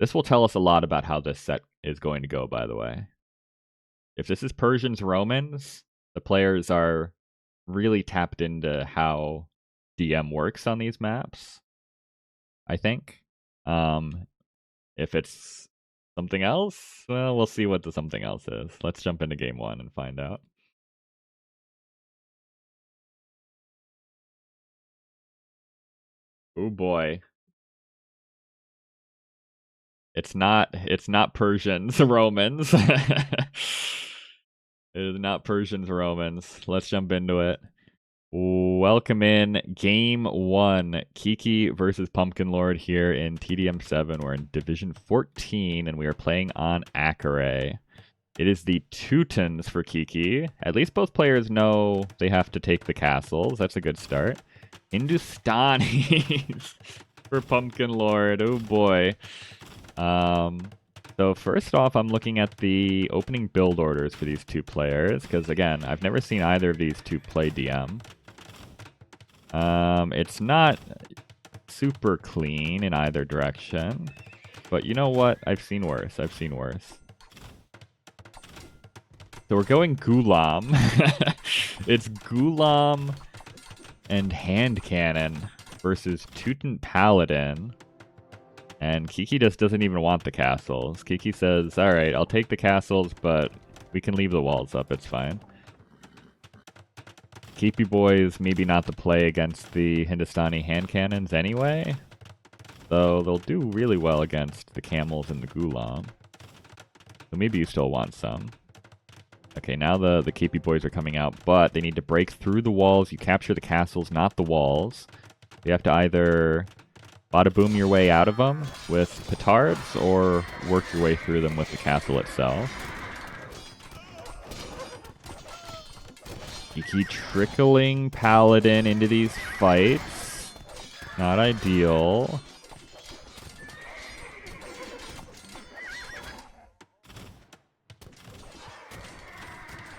This will tell us a lot about how this set is going to go, by the way. If this is Persians, Romans, the players are really tapped into how DM works on these maps, I think. If it's something else, well, we'll see what the something else is. Let's jump into game 1 and find out. Oh boy. It's not Persians, Romans. It is not Persians, Romans. Let's jump into it. Welcome in game 1. Kiki versus PumpkinLord here in TDM7. We're in Division 14 and we are playing on acclaimed. It is the Teutons for Kiki. At least both players know they have to take the castles. That's a good start. Hindustanis for PumpkinLord. Oh boy. So first off, I'm looking at the opening build orders for these two players, because again, I've never seen either of these two play DM. It's not super clean in either direction, but you know what? I've seen worse. I've seen worse. So we're going Gulam. It's Gulam and Hand Cannon versus Teuton Paladin. And Kiki just doesn't even want the castles. Kiki says, alright, I'll take the castles, but we can leave the walls up, it's fine. Keepy boys, maybe not the play against the Hindustani hand cannons anyway. Though they'll do really well against the camels and the Gulam. So maybe you still want some. Okay, now the Keepy boys are coming out, but they need to break through the walls. You capture the castles, not the walls. You have to either bada boom your way out of them with petards, or work your way through them with the castle itself. You keep trickling Paladin into these fights. Not ideal.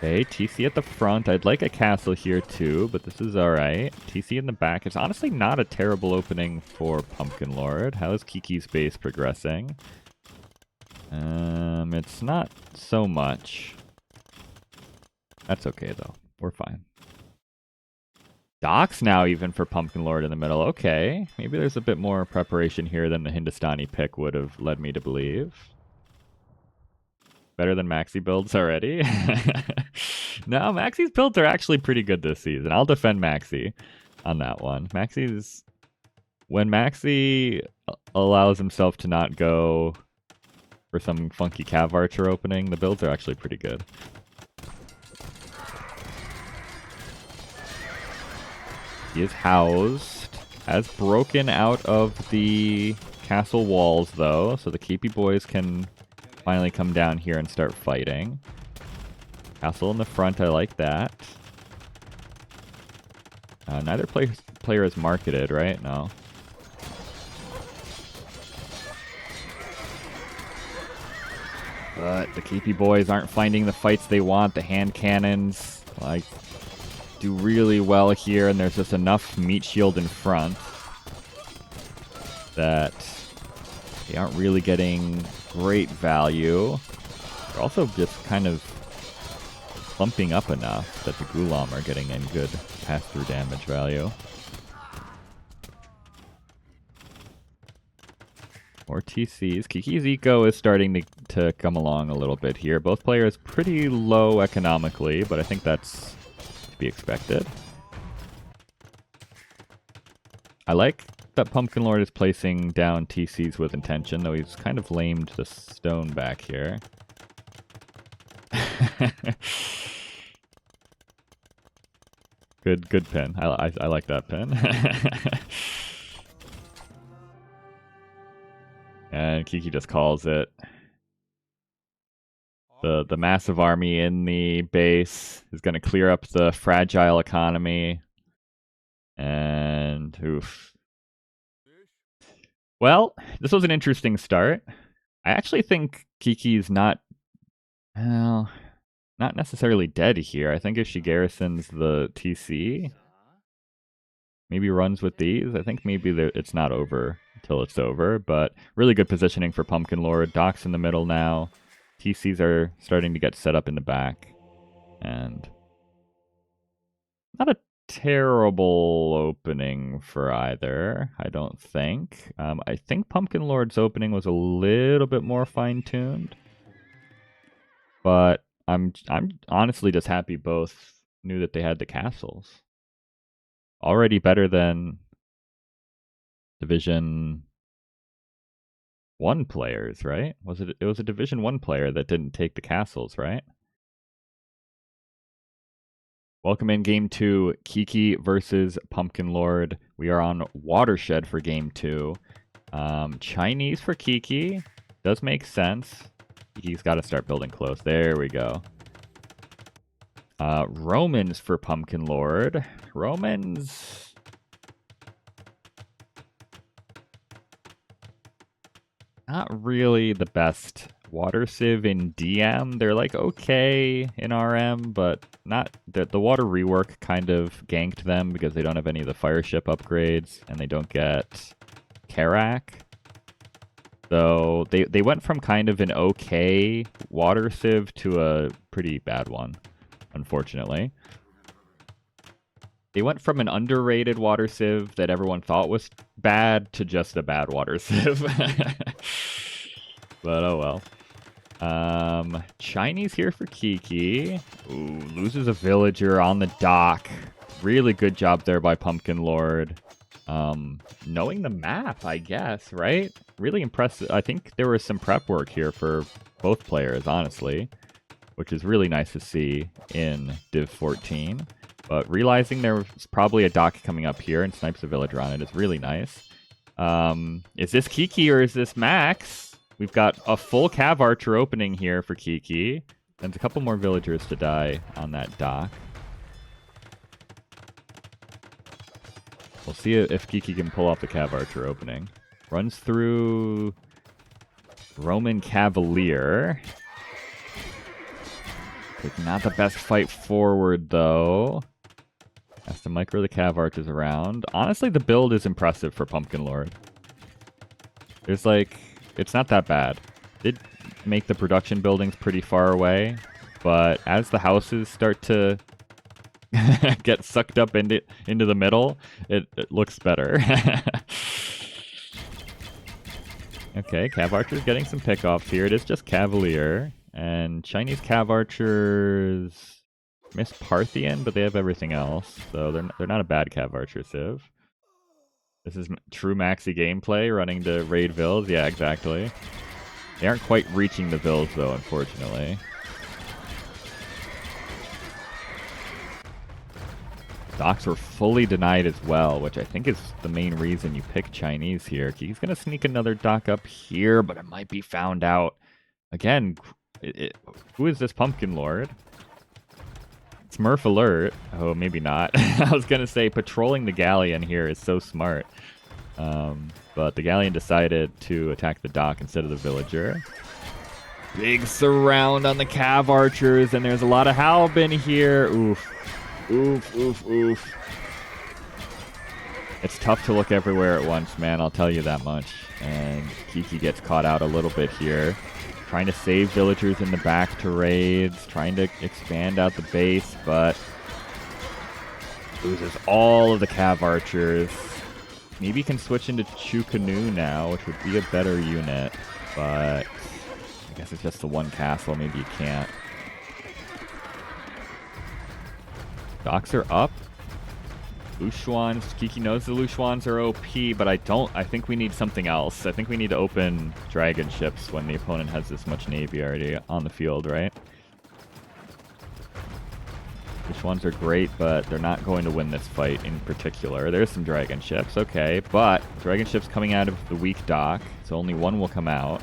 Okay, TC at the front. I'd like a castle here too, but this is alright. TC in the back. It's honestly not a terrible opening for PumpkinLord. How is Kiki's base progressing? It's not so much. That's okay though. We're fine. Docks now even for PumpkinLord in the middle. Okay, maybe there's a bit more preparation here than the Hindustani pick would have led me to believe. Better than Maxi builds already? No, Maxi's builds are actually pretty good this season. I'll defend Maxi on that one. Maxi's... When Maxi allows himself to not go for some funky Cav Archer opening, the builds are actually pretty good. He is housed. Has broken out of the castle walls, though, so the Keepy boys can finally come down here and start fighting. Castle in the front, I like that. Neither player is marketed, right? No. But the Keepy boys aren't finding the fights they want. The hand cannons, like, do really well here, and there's just enough meat shield in front that they aren't really getting great value. They're also just kind of clumping up enough that the Gulam are getting in good pass-through damage value. More TCs. Kiki's eco is starting to come along a little bit here. Both players pretty low economically, but I think that's to be expected. I like that PumpkinLord is placing down TCs with intention, though he's kind of lamed the stone back here. Good pin. I like that pin. And Kiki just calls it. The massive army in the base is going to clear up the fragile economy. And oof. Well, this was an interesting start. I actually think Kiki's not necessarily dead here. I think if she garrisons the TC, maybe runs with these. I think maybe it's not over until it's over, but really good positioning for PumpkinLord. Doc's in the middle now. TCs are starting to get set up in the back. And not a terrible opening for either, I don't think. I think PumpkinLord's opening was a little bit more fine-tuned. But I'm honestly just happy both knew that they had the castles. Already better than Division 1 players, right? It was a Division 1 player that didn't take the castles, right? Welcome in Game 2, Kiki versus PumpkinLord. We are on Watershed for Game 2. Chinese for Kiki. Does make sense. Kiki's got to start building close. There we go. Romans for PumpkinLord. Romans... not really the best. Water Civ in DM, they're like okay in RM, but not the water rework kind of ganked them because they don't have any of the fire ship upgrades and they don't get Karak. So they went from kind of an okay water civ to a pretty bad one, unfortunately. They went from an underrated water civ that everyone thought was bad to just a bad water civ. But oh well. Chinese here for Kiki. Ooh, loses a villager on the dock. Really good job there by PumpkinLord. Knowing the map, I guess, right? Really impressive. I think there was some prep work here for both players, honestly, which is really nice to see in Div 14. But realizing there was probably a dock coming up here and snipes a villager on it is really nice. Is this Kiki or is this Max? We've got a full Cav Archer opening here for Kiki. There's a couple more villagers to die on that dock. We'll see if Kiki can pull off the Cav Archer opening. Runs through Roman Cavalier. Not the best fight forward, though. Has to micro the Cav Archers around. Honestly, the build is impressive for PumpkinLord. There's like... it's not that bad. Did make the production buildings pretty far away, but as the houses start to get sucked up into the middle, it looks better. Okay, Cav Archer's getting some pickoffs here. It is just Cavalier, and Chinese Cav Archers miss Parthian, but they have everything else, so they're not a bad Cav Archer civ. This is true maxi gameplay, running to raid vills. Yeah, exactly. They aren't quite reaching the vills, though, unfortunately. Docks were fully denied as well, which I think is the main reason you pick Chinese here. He's going to sneak another dock up here, but it might be found out. Again, who is this PumpkinLord? Smurf alert. Oh, maybe not. I was going to say patrolling the galleon here is so smart. But the galleon decided to attack the dock instead of the villager. Big surround on the Cav Archers, and there's a lot of Halbin here. Oof. Oof, oof, oof. It's tough to look everywhere at once, man. I'll tell you that much. And Kiki gets caught out a little bit here. Trying to save villagers in the back to raids, trying to expand out the base, but loses all of the Cav Archers. Maybe can switch into Chukanu now, which would be a better unit, but I guess it's just the one castle. Maybe you can't. Docks are up. Lushuans. Kiki knows the Lushuans are OP, but I think we need something else. I think we need to open dragon ships when the opponent has this much navy already on the field, right? Lushuans are great, but they're not going to win this fight in particular. There's some dragon ships, okay, but dragon ships coming out of the weak dock, so only one will come out.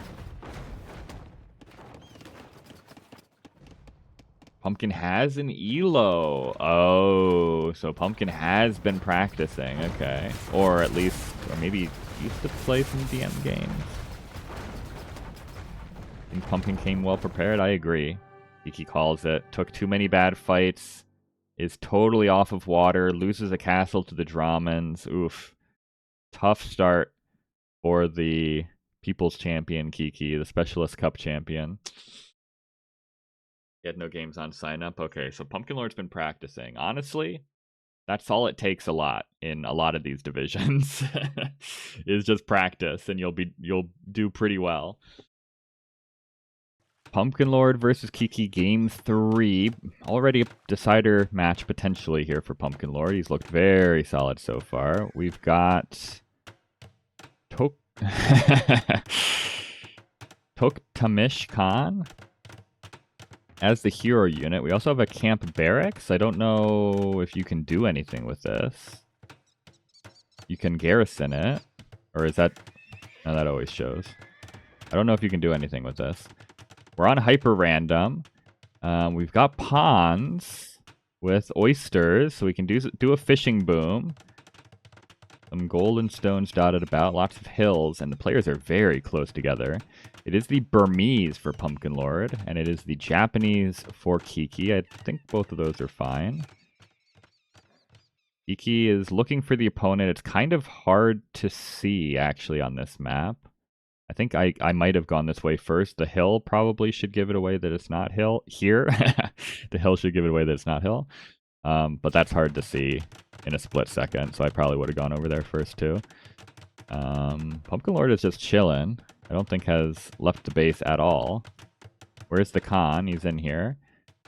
Pumpkin has an elo. Oh, so Pumpkin has been practicing. Okay. Or at least, or maybe used to play some DM games. I think Pumpkin came well prepared. I agree. Kiki calls it. Took too many bad fights is totally off of water, loses a castle to the Dramans. Oof. Tough start for the People's Champion, Kiki, the Specialist Cup champion. He had no games on sign up. Okay, so PumpkinLord's been practicing. Honestly, that's all it takes a lot in a lot of these divisions is just practice, and you'll do pretty well. PumpkinLord versus Kiki, game 3. Already a decider match potentially here for PumpkinLord. He's looked very solid so far. We've got Toktamish Khan as the hero unit. We also have a camp barracks. I don't know if you can do anything with this. You can garrison it. Or is that... No, that always shows. I don't know if you can do anything with this. We're on hyper random. We've got ponds with oysters, so we can do a fishing boom. Some golden stones dotted about, lots of hills, and the players are very close together. It is the Burmese for PumpkinLord, and it is the Japanese for Kiki. I think both of those are fine. Kiki is looking for the opponent. It's kind of hard to see, actually, on this map. I think I might have gone this way first. The hill probably should give it away that it's not hill. Here, the hill should give it away that it's not hill. But that's hard to see in a split second, so I probably would have gone over there first too. PumpkinLord is just chilling. I don't think has left the base at all. Where's the Khan? He's in here.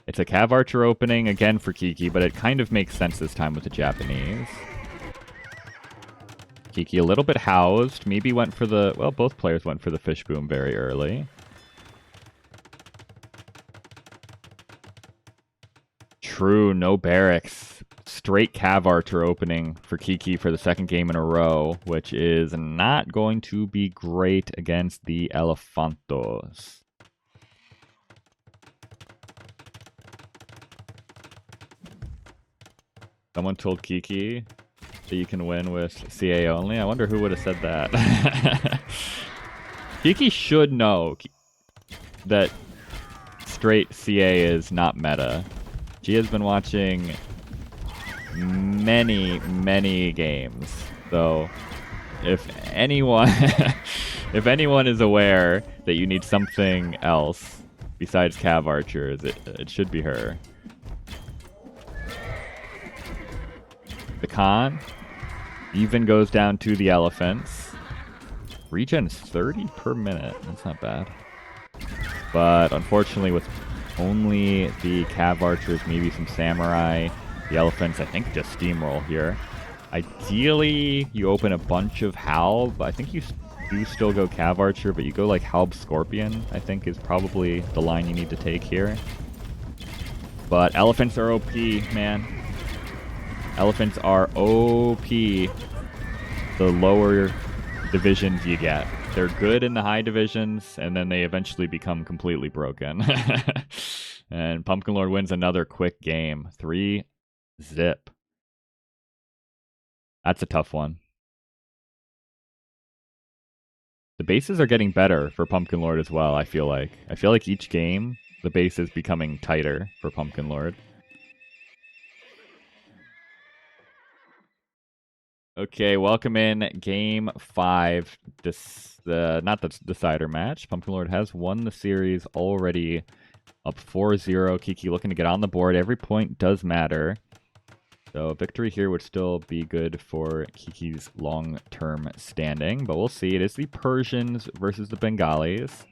It's a Cav Archer opening again for Kiki, but it kind of makes sense this time with the Japanese. Kiki a little bit housed. Maybe went for the... Well, both players went for the fish boom very early. True, no barracks. Straight Cav Archer opening for Kiki for the second game in a row, which is not going to be great against the Elefantos. Someone told Kiki that you can win with CA only. I wonder who would have said that. Kiki should know that straight CA is not meta. She has been watching many games. So if anyone if anyone is aware that you need something else besides Cav Archers, it should be her. The Khan even goes down to the elephants. Regen's 30 per minute. That's not bad. But unfortunately, with only the Cav Archers, maybe some Samurai, the elephants, I think just steamroll here. Ideally, you open a bunch of Halb. I think you do still go Cav Archer, but you go like Halb Scorpion, I think is probably the line you need to take here. But elephants are OP, man. Elephants are OP the lower divisions you get. They're good in the high divisions, and then they eventually become completely broken. And PumpkinLord wins another quick game. 3-0. That's a tough one. The bases are getting better for PumpkinLord as well, I feel like. I feel like each game, the base is becoming tighter for PumpkinLord. Okay, welcome in game 5. Not the decider match. PumpkinLord has won the series already, up 4-0. Kiki looking to get on the board. Every point does matter. So a victory here would still be good for Kiki's long-term standing. But we'll see. It is the Persians versus the Bengalis.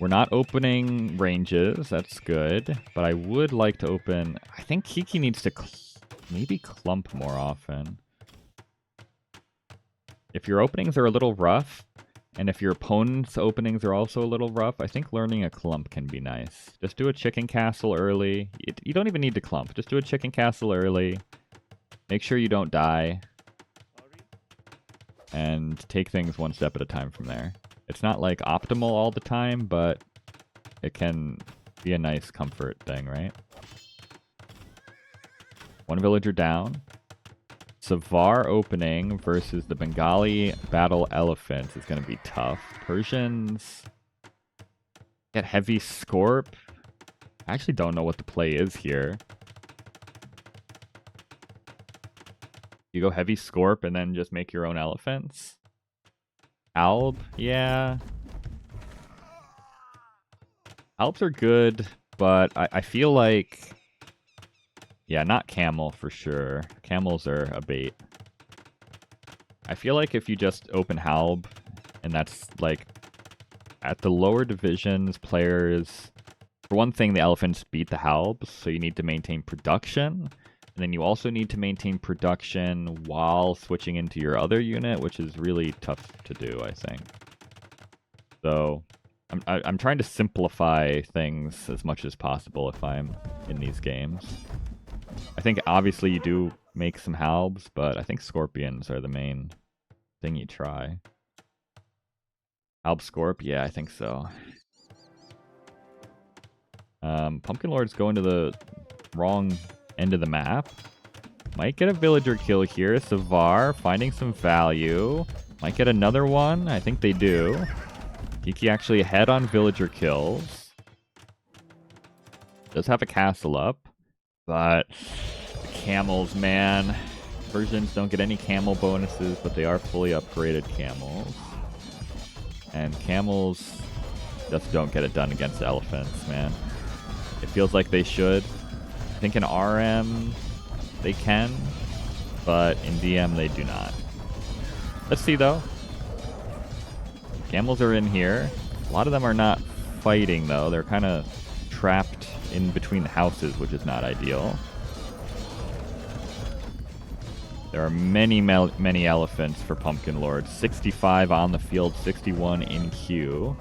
We're not opening ranges. That's good. But I would like to open... I think Kiki needs to... maybe clump more often. If your openings are a little rough, and if your opponent's openings are also a little rough, I think learning a clump can be nice. Just do a chicken castle early. You don't even need to clump. Just do a chicken castle early. Make sure you don't die. And take things one step at a time from there. It's not like optimal all the time, but it can be a nice comfort thing, right? One villager down. Savar opening versus the Bengali battle elephants is going to be tough. Persians get heavy Scorp. I actually don't know what the play is here. You go heavy Scorp and then just make your own elephants? Alb? Yeah. Albs are good, but I feel like... Yeah, not Camel for sure. Camels are a bait. I feel like if you just open Halb, and that's like... At the lower divisions, players... For one thing, the elephants beat the Halbs, so you need to maintain production. And then you also need to maintain production while switching into your other unit, which is really tough to do, I think. So, I'm trying to simplify things as much as possible if I'm in these games. I think obviously you do make some Halbs, but I think Scorpions are the main thing you try. Halb Scorp? Yeah, I think so. PumpkinLord's going to the wrong end of the map. Might get a villager kill here. Savar finding some value. Might get another one. I think they do. Kiki actually ahead on villager kills. Does have a castle up. But the camels, man. Versions don't get any camel bonuses, but they are fully upgraded camels. And camels just don't get it done against elephants, man. It feels like they should. I think in RM they can, but in DM they do not. Let's see though. Camels are in here. A lot of them are not fighting though. They're kind of trapped in between the houses, which is not ideal. There are many elephants for PumpkinLord. 65 on the field, 61 in queue.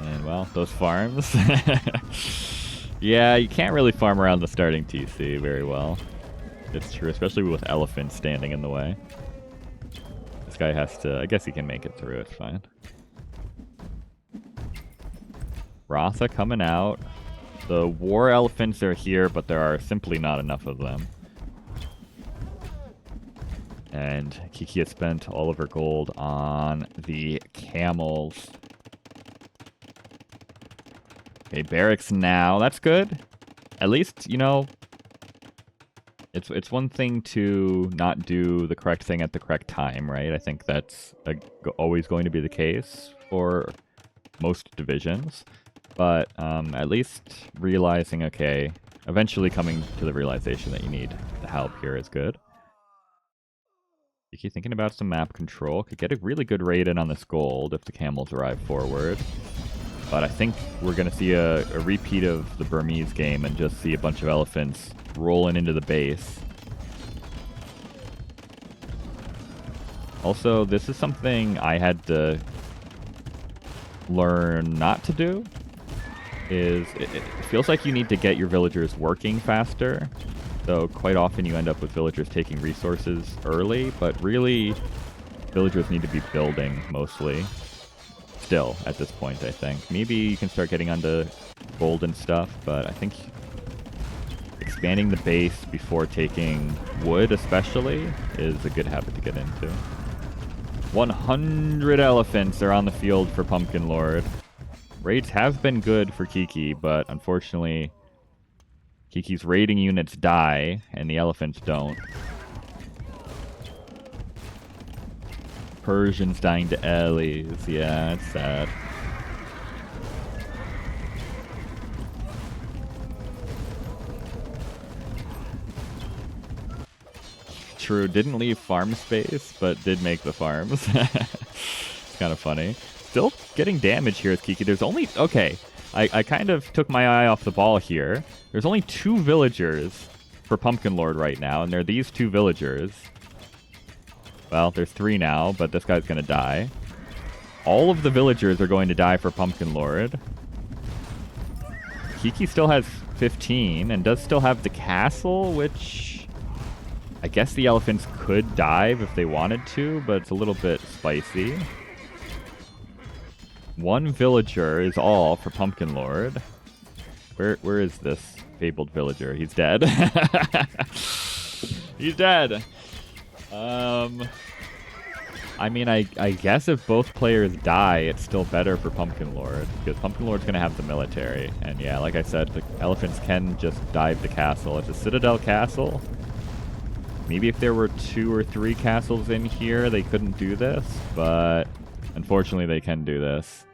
And, well, those farms. Yeah, you can't really farm around the starting TC very well. It's true, especially with elephants standing in the way. This guy has to... I guess he can make it through, it's fine. Ratha coming out. The war elephants are here, but there are simply not enough of them. And Kiki has spent all of her gold on the camels. Okay, barracks now. That's good. At least, you know, it's one thing to not do the correct thing at the correct time, right? I think that's always going to be the case for most divisions. But at least realizing, okay, eventually coming to the realization that you need the help here is good. Kiki thinking about some map control. Could get a really good raid in on this gold if the camels arrive forward. But I think we're going to see a repeat of the Burmese game and just see a bunch of elephants rolling into the base. Also, this is something I had to learn not to do. It feels like you need to get your villagers working faster. So quite often you end up with villagers taking resources early, but really villagers need to be building mostly. Still, at this point, I think. Maybe you can start getting onto gold and stuff, but I think expanding the base before taking wood especially is a good habit to get into. 100 elephants are on the field for PumpkinLord. Raids have been good for Kiki, but unfortunately Kiki's raiding units die and the elephants don't. Persians dying to Ellie's. Yeah, it's sad. True, didn't leave farm space, but did make the farms. It's kind of funny. Still getting damage here with Kiki. There's only... Okay, I kind of took my eye off the ball here. There's only 2 villagers for PumpkinLord right now, and they're these 2 villagers. Well, there's 3 now, but this guy's going to die. All of the villagers are going to die for PumpkinLord. Kiki still has 15 and does still have the castle, which I guess the elephants could dive if they wanted to, but it's a little bit spicy. 1 villager is all for PumpkinLord. Where is this fabled villager? He's dead. He's dead. I mean, I guess if both players die, it's still better for PumpkinLord, because PumpkinLord's going to have the military. And yeah, like I said, the elephants can just dive the castle. It's a Citadel castle. Maybe if there were 2 or 3 castles in here, they couldn't do this, but unfortunately they can do this.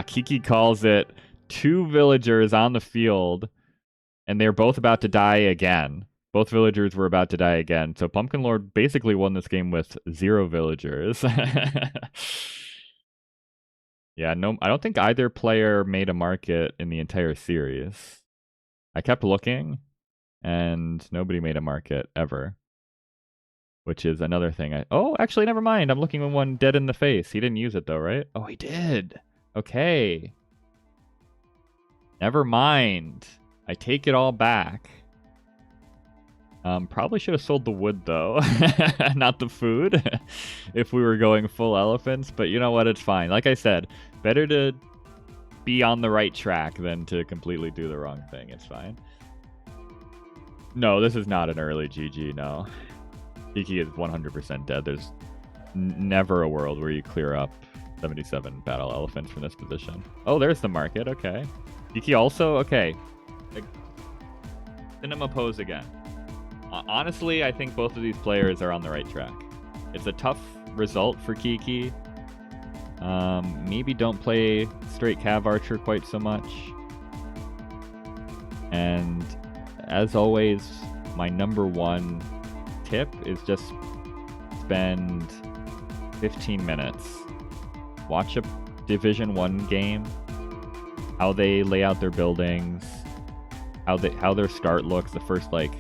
Kiki calls it 2 villagers on the field, and they're both about to die again. Both villagers were about to die again. So PumpkinLord basically won this game with 0 villagers. Yeah, no, I don't think either player made a market in the entire series. I kept looking, and nobody made a market ever. Which is another thing. Oh, actually, never mind. I'm looking at one dead in the face. He didn't use it, though, right? Oh, he did. Okay. Never mind. I take it all back. Probably should have sold the wood, though. Not the food. If we were going full elephants. But you know what? It's fine. Like I said, better to be on the right track than to completely do the wrong thing. It's fine. No, this is not an early GG, no. Kiki is 100% dead. There's never a world where you clear up 77 battle elephants from this position. Oh, there's the market. Okay. Kiki also? Okay. Cinema pose again. Honestly, I think both of these players are on the right track. It's a tough result for Kiki. Maybe don't play straight Cav Archer quite so much. And as always, my #1 tip is just spend 15 minutes. Watch a Division 1 game, how they lay out their buildings, how their start looks, the first like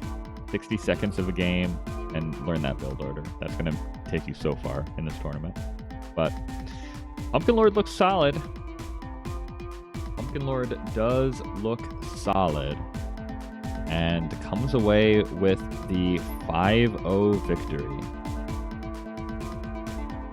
60 seconds of a game, and learn that build order. That's going to take you so far in this tournament. But PumpkinLord looks solid. PumpkinLord does look solid and comes away with the 5-0 victory.